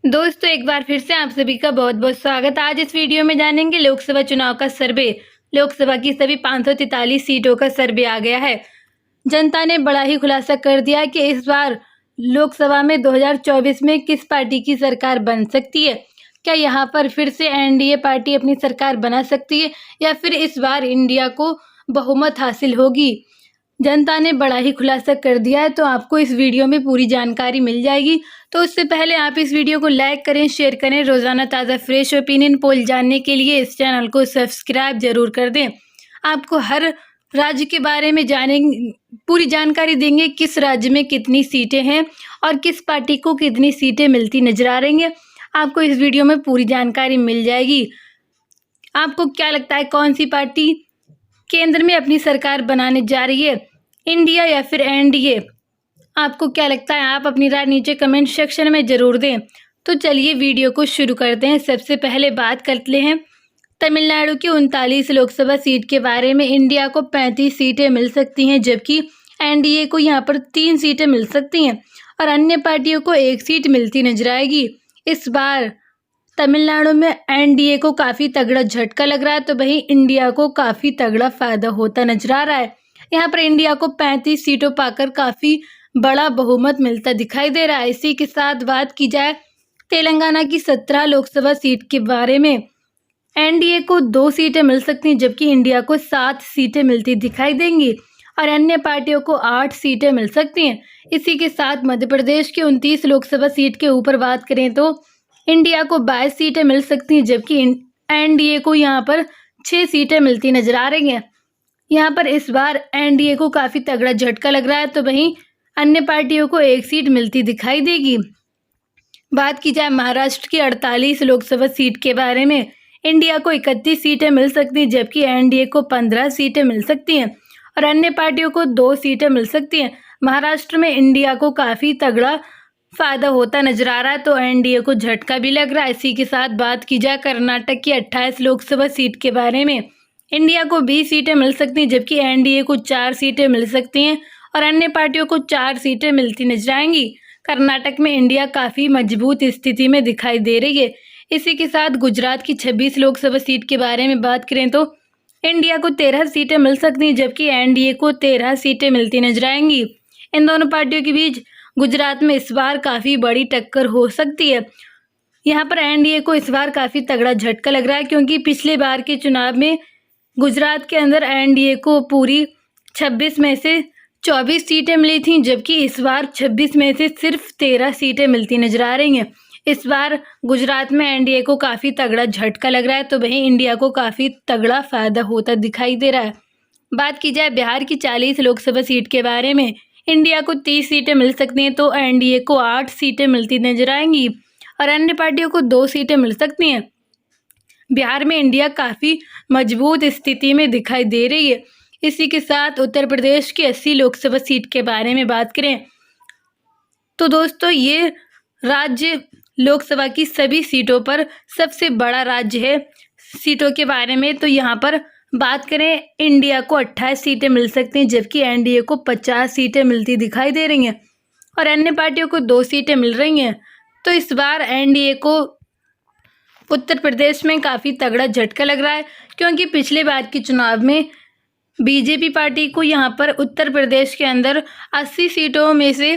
दोस्तों एक बार फिर से आप सभी का बहुत बहुत स्वागत। आज इस वीडियो में जानेंगे लोकसभा चुनाव का सर्वे। लोकसभा की सभी 543 सीटों का सर्वे आ गया है। जनता ने बड़ा ही खुलासा कर दिया कि इस बार लोकसभा में 2024 में किस पार्टी की सरकार बन सकती है। क्या यहाँ पर फिर से एनडीए पार्टी अपनी सरकार बना सकती है या फिर इस बार इंडिया को बहुमत हासिल होगी। जनता ने बड़ा ही खुलासा कर दिया है, तो आपको इस वीडियो में पूरी जानकारी मिल जाएगी। तो उससे पहले आप इस वीडियो को लाइक करें, शेयर करें। रोज़ाना ताज़ा फ्रेश ओपिनियन पोल जानने के लिए इस चैनल को सब्सक्राइब जरूर कर दें। आपको हर राज्य के बारे में पूरी जानकारी देंगे, किस राज्य में कितनी सीटें हैं और किस पार्टी को कितनी सीटें मिलती नजर आ रही हैं। आपको इस वीडियो में पूरी जानकारी मिल जाएगी। आपको क्या लगता है कौन सी पार्टी केंद्र में अपनी सरकार बनाने जा रही है, इंडिया या फिर एनडीए? आपको क्या लगता है? आप अपनी राय नीचे कमेंट सेक्शन में ज़रूर दें। तो चलिए वीडियो को शुरू करते हैं। सबसे पहले बात करते हैं तमिलनाडु की 39 लोकसभा सीट के बारे में। इंडिया को 35 सीटें मिल सकती हैं, जबकि एनडीए को यहाँ पर 3 सीटें मिल सकती हैं और अन्य पार्टियों को 1 सीट मिलती नजर आएगी। इस बार तमिलनाडु में एनडीए को काफ़ी तगड़ा झटका लग रहा है, तो वहीं इंडिया को काफ़ी तगड़ा फायदा होता नजर आ रहा है। यहाँ पर इंडिया को 35 सीटों पाकर काफ़ी बड़ा बहुमत मिलता दिखाई दे रहा है। इसी के साथ बात की जाए तेलंगाना की 17 लोकसभा सीट के बारे में। एनडीए को 2 सीटें मिल सकती हैं, जबकि इंडिया को 7 सीटें मिलती दिखाई देंगी और अन्य पार्टियों को 8 सीटें मिल सकती हैं। इसी के साथ मध्य प्रदेश की 29 लोकसभा सीट के ऊपर बात करें तो इंडिया को 22 सीटें मिल सकती हैं, जबकि एनडीए को यहाँ पर 6 सीटें मिलती नजर आ रही हैं। यहाँ पर इस बार एनडीए को काफ़ी तगड़ा झटका लग रहा है, तो वहीं अन्य पार्टियों को 1 सीट मिलती दिखाई देगी। बात की जाए महाराष्ट्र की 48 लोकसभा सीट के बारे में। इंडिया को 31 सीटें मिल सकती हैं, जबकि एनडीए को 15 सीटें मिल सकती हैं और अन्य पार्टियों को 2 सीटें मिल सकती हैं। महाराष्ट्र में इंडिया को काफ़ी तगड़ा फायदा होता नजर आ रहा है, तो एनडीए को झटका भी लग रहा है। इसी के साथ बात की जाए कर्नाटक की 28 लोकसभा सीट के बारे में। इंडिया को 20 सीटें मिल सकती हैं, जबकि एनडीए को 4 सीटें मिल सकती हैं और अन्य पार्टियों को 4 सीटें मिलती नजर आएंगी। कर्नाटक में इंडिया काफ़ी मजबूत स्थिति में दिखाई दे रही है। इसी के साथ गुजरात की 26 लोकसभा सीट के बारे में बात करें तो इंडिया को 13 सीटें मिल सकती हैं, जबकि एनडीए को 13 सीटें मिलती नजर आएंगी। इन दोनों पार्टियों के बीच गुजरात में इस बार काफ़ी बड़ी टक्कर हो सकती है। यहाँ पर एनडीए को इस बार काफ़ी तगड़ा झटका लग रहा है, क्योंकि पिछले बार के चुनाव में गुजरात के अंदर एनडीए को पूरी 26 में से 24 सीटें मिली थीं, जबकि इस बार 26 में से सिर्फ 13 सीटें मिलती नजर आ रही हैं। इस बार गुजरात में एनडीए को काफ़ी तगड़ा झटका लग रहा है, तो वहीं इंडिया को काफ़ी तगड़ा फायदा होता दिखाई दे रहा है। बात की जाए बिहार की 40 लोकसभा सीट के बारे में। इंडिया को 30 सीटें मिल सकती हैं, तो एनडीए को 8 सीटें मिलती नजर आएंगी और अन्य पार्टियों को 2 सीटें मिल सकती हैं। बिहार में इंडिया काफ़ी मजबूत स्थिति में दिखाई दे रही है। इसी के साथ उत्तर प्रदेश की 80 लोकसभा सीट के बारे में बात करें तो दोस्तों ये राज्य लोकसभा की सभी सीटों पर सबसे बड़ा राज्य है। सीटों के बारे में तो यहाँ पर बात करें, इंडिया को 28 सीटें मिल सकती हैं, जबकि एनडीए को 50 सीटें मिलती दिखाई दे रही हैं और अन्य पार्टियों को 2 सीटें मिल रही हैं। तो इस बार एनडीए को उत्तर प्रदेश में काफ़ी तगड़ा झटका लग रहा है, क्योंकि पिछले बार के चुनाव में बीजेपी पार्टी को यहाँ पर उत्तर प्रदेश के अंदर 80 सीटों में से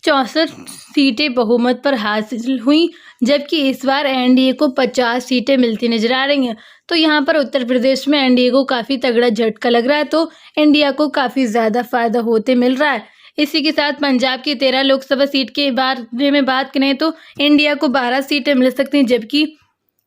64 सीटें बहुमत पर हासिल हुई, जबकि इस बार एनडीए को 50 सीटें मिलती नजर आ रही हैं। तो यहाँ पर उत्तर प्रदेश में एनडीए को काफ़ी तगड़ा झटका लग रहा है, तो इंडिया को काफ़ी ज़्यादा फायदा होते मिल रहा है। इसी के साथ पंजाब की 13 लोकसभा सीट के बारे में बात करें तो इंडिया को 12 सीटें मिल सकती हैं, जबकि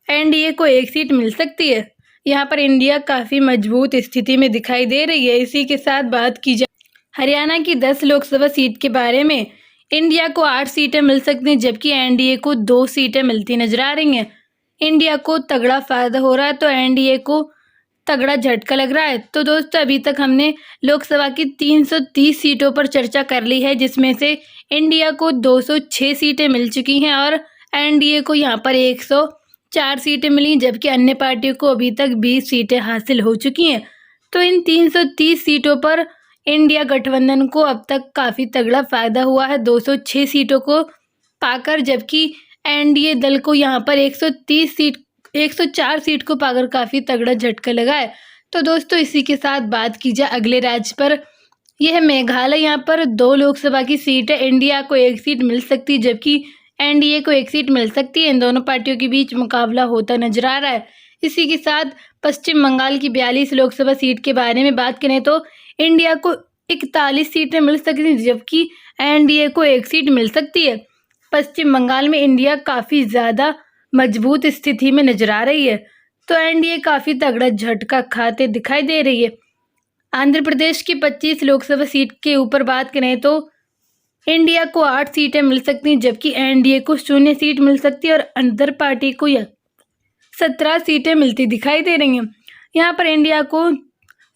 एनडीए को 1 सीट मिल सकती है। यहाँ पर इंडिया काफ़ी मजबूत स्थिति में दिखाई दे रही है। इसी के साथ बात की जाए हरियाणा की 10 लोकसभा सीट के बारे में। इंडिया को 8 सीटें मिल सकती हैं, जबकि एनडीए को 2 सीटें मिलती नजर आ रही हैं। इंडिया को तगड़ा फायदा हो रहा है, तो एनडीए को तगड़ा झटका लग रहा है। तो दोस्तों अभी तक हमने लोकसभा की 330 सीटों पर चर्चा कर ली है, जिसमें से इंडिया को 206 सीटें मिल चुकी हैं और एनडीए को यहाँ पर 104 सीटें मिली, जबकि अन्य पार्टियों को अभी तक 20 सीटें हासिल हो चुकी हैं। तो इन 330 सीटों पर इंडिया गठबंधन को अब तक काफ़ी तगड़ा फायदा हुआ है 206 सीटों को पाकर, जबकि एनडीए दल को यहाँ पर 104 सीट को पाकर काफ़ी तगड़ा झटका लगा है। तो दोस्तों इसी के साथ बात की जाए अगले राज्य पर, यह मेघालय। यहाँ पर 2 लोकसभा की सीट है, इंडिया को 1 सीट मिल सकती है जबकि एनडीए को 1 सीट मिल सकती है। इन दोनों पार्टियों के बीच मुकाबला होता नजर आ रहा है। इसी के साथ पश्चिम बंगाल की 42 लोकसभा सीट के बारे में बात करें तो इंडिया को 41 सीटें मिल सकती हैं जबकि एनडीए को 1 सीट मिल सकती है। पश्चिम बंगाल में इंडिया काफ़ी ज़्यादा मजबूत स्थिति में नजर आ रही है, तो एनडीए काफ़ी तगड़ा झटका खाते दिखाई दे रही है। आंध्र प्रदेश की 25 लोकसभा सीट के ऊपर बात करें तो इंडिया को 8 सीटें मिल सकती हैं जबकि एनडीए को 0 सीट मिल सकती है और अदर पार्टी को 17 सीटें मिलती दिखाई दे रही हैं। यहाँ पर इंडिया को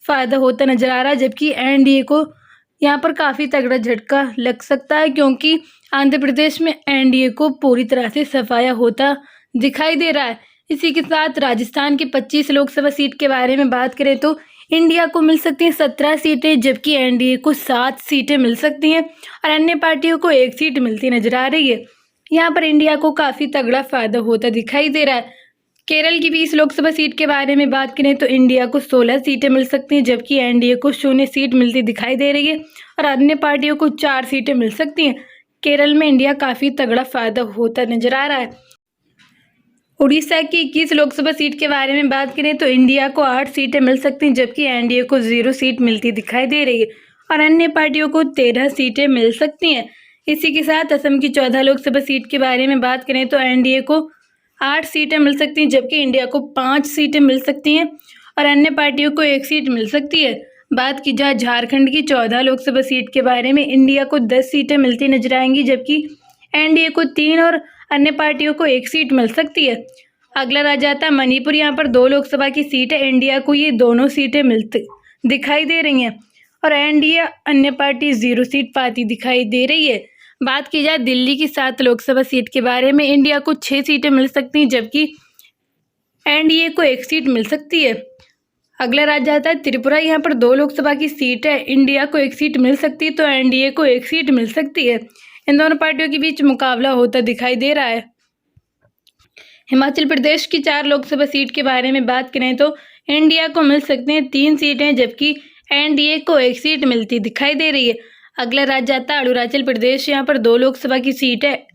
फ़ायदा होता नजर आ रहा है जबकि एनडीए को यहाँ पर काफ़ी तगड़ा झटका लग सकता है, क्योंकि आंध्र प्रदेश में एनडीए को पूरी तरह से सफाया होता दिखाई दे रहा है। इसी के साथ राजस्थान की 25 लोकसभा सीट के बारे में बात करें तो इंडिया को मिल सकती हैं 17 सीटें जबकि एनडीए को 7 सीटें मिल सकती हैं और अन्य पार्टियों को 1 सीट मिलती नजर आ रही है। यहाँ पर इंडिया को काफ़ी तगड़ा फायदा होता दिखाई दे रहा है। केरल की 20 लोकसभा सीट के बारे में बात करें तो इंडिया को 16 सीटें मिल सकती हैं जबकि एनडीए को 0 सीट मिलती दिखाई दे रही है और अन्य पार्टियों को 4 सीटें मिल सकती हैं। केरल में इंडिया काफ़ी तगड़ा फायदा होता नजर आ रहा है। उड़ीसा की 21 लोकसभा सीट के बारे में बात करें तो इंडिया को 8 सीटें मिल सकती हैं जबकि एनडीए को 0 सीट मिलती दिखाई दे रही है और अन्य पार्टियों को 13 सीटें मिल सकती हैं। इसी के साथ असम की 14 लोकसभा सीट के बारे में बात करें तो एनडीए को 8 सीटें मिल सकती हैं जबकि इंडिया को 5 सीटें मिल सकती हैं और अन्य पार्टियों को 1 सीट मिल सकती है। बात की जाए झारखंड की 14 लोकसभा सीट के बारे में, इंडिया को 10 सीटें मिलती नजर आएंगी जबकि एनडीए को 3 और अन्य पार्टियों को 1 सीट मिल सकती है। अगला राज्य आता है मणिपुर। यहाँ पर 2 लोकसभा की सीट है, इंडिया को ये दोनों सीटें मिलती दिखाई दे रही हैं और एनडीए अन्य पार्टी 0 सीट पाती दिखाई दे रही है। बात की जाए दिल्ली की 7 लोकसभा सीट के बारे में, इंडिया को 6 सीटें मिल सकती हैं जबकि एनडीए को 1 सीट मिल सकती है। अगला राज्य आता है त्रिपुरा। यहाँ पर 2 लोकसभा की सीट है, इंडिया को 1 सीट मिल सकती है तो एनडीए को 1 सीट मिल सकती है। इन दोनों पार्टियों के बीच मुकाबला होता दिखाई दे रहा है। हिमाचल प्रदेश की 4 लोकसभा सीट के बारे में बात करें तो इंडिया को मिल सकते हैं 3 सीटें जबकि एनडीए को 1 सीट मिलती दिखाई दे रही है। अगला राज्य आता है अरुणाचल प्रदेश। यहाँ पर 2 लोकसभा की सीट है,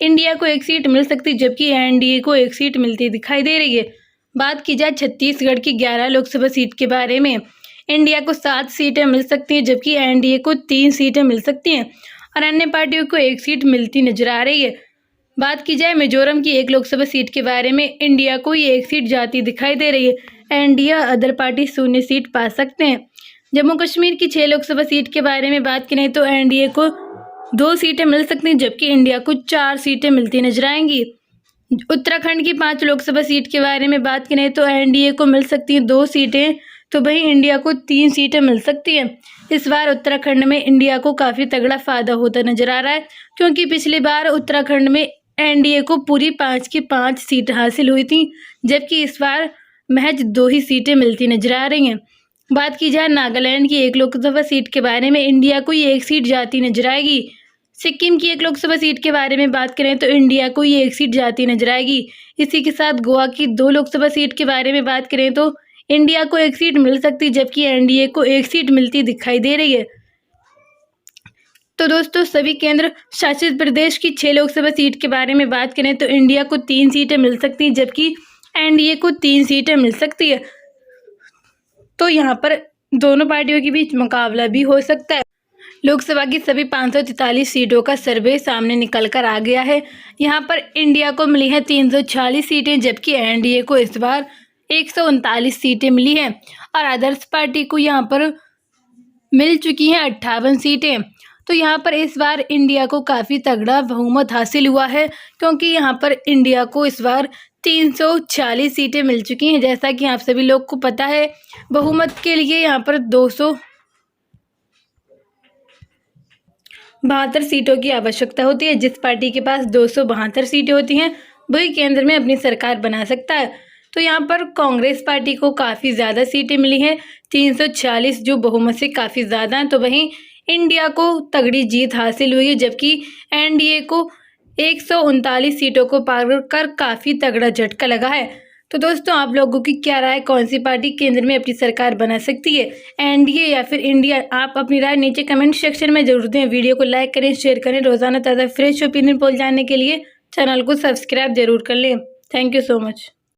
इंडिया को 1 सीट मिल सकती है जबकि एनडीए को 1 सीट मिलती दिखाई दे रही है। बात की जाए छत्तीसगढ़ की 11 लोकसभा सीट के बारे में, इंडिया को 7 सीटें मिल सकती हैं जबकि एनडीए को 3 सीटें मिल सकती हैं और अन्य पार्टियों को 1 सीट मिलती नजर आ रही है। बात की जाए मिजोरम की 1 लोकसभा सीट के बारे में, इंडिया को ये 1 सीट जाती दिखाई दे रही है। एनडीए अदर पार्टी 0 सीट पा सकते हैं। जम्मू कश्मीर की 6 लोकसभा सीट के बारे में बात करें तो एनडीए को 2 सीटें मिल सकती हैं जबकि इंडिया को 4 सीटें मिलती नजर आएंगी। उत्तराखंड की 5 लोकसभा सीट के बारे में बात करें तो एनडीए को मिल सकती हैं 2 सीटें तो वहीं इंडिया को 3 सीटें मिल सकती हैं। इस बार उत्तराखंड में इंडिया को काफ़ी तगड़ा फायदा होता नजर आ रहा है, क्योंकि पिछली बार उत्तराखंड में एनडीए को पूरी 5 की 5 सीट हासिल हुई थी जबकि इस बार महज 2 ही सीटें मिलती नजर आ रही हैं। बात की जाए नागालैंड की 1 लोकसभा सीट के बारे में, इंडिया को ये 1 सीट जाती नजर आएगी। सिक्किम की 1 लोकसभा सीट के बारे में बात करें तो इंडिया को ये 1 सीट जाती नजर आएगी। इसी के साथ गोवा की 2 लोकसभा सीट के बारे में बात करें तो इंडिया को 1 सीट मिल सकती जबकि एनडीए को 1 सीट मिलती दिखाई दे रही है। तो दोस्तों सभी केंद्र शासित प्रदेश की 6 लोकसभा सीट के बारे में बात करें तो इंडिया को 3 सीटें मिल सकती हैं जबकि एनडीए को 3 सीटें मिल सकती है। तो यहाँ पर दोनों पार्टियों के बीच मुकाबला भी हो सकता है। लोकसभा की सभी 543 सीटों का सर्वे सामने निकल कर आ गया है। यहाँ पर इंडिया को मिली है 346 सीटें जबकि एनडीए को इस बार 139 सीटें मिली हैं और आदर्श पार्टी को यहाँ पर मिल चुकी हैं 58 सीटें। तो यहाँ पर इस बार इंडिया को काफ़ी तगड़ा बहुमत हासिल हुआ है, क्योंकि यहाँ पर इंडिया को इस बार 346 सीटें मिल चुकी हैं। जैसा कि आप सभी लोग को पता है, बहुमत के लिए यहाँ पर 272 सीटों की आवश्यकता होती है। जिस पार्टी के पास 272 सीटें होती हैं वही केंद्र में अपनी सरकार बना सकता है। तो यहाँ पर कांग्रेस पार्टी को काफ़ी ज़्यादा सीटें मिली हैं, 346, जो बहुमत से काफ़ी ज़्यादा हैं। तो वहीं इंडिया को तगड़ी जीत हासिल हुई है जबकि एनडीए को 139 सीटों को पार कर काफ़ी तगड़ा झटका लगा है। तो दोस्तों, आप लोगों की क्या राय, कौन सी पार्टी केंद्र में अपनी सरकार बना सकती है, एनडीए या फिर इंडिया? आप अपनी राय नीचे कमेंट सेक्शन में जरूर दें। वीडियो को लाइक करें, शेयर करें। रोजाना ताज़ा फ्रेश ओपिनियन पोल जानने के लिए चैनल को सब्सक्राइब जरूर कर लें। Thank you so much.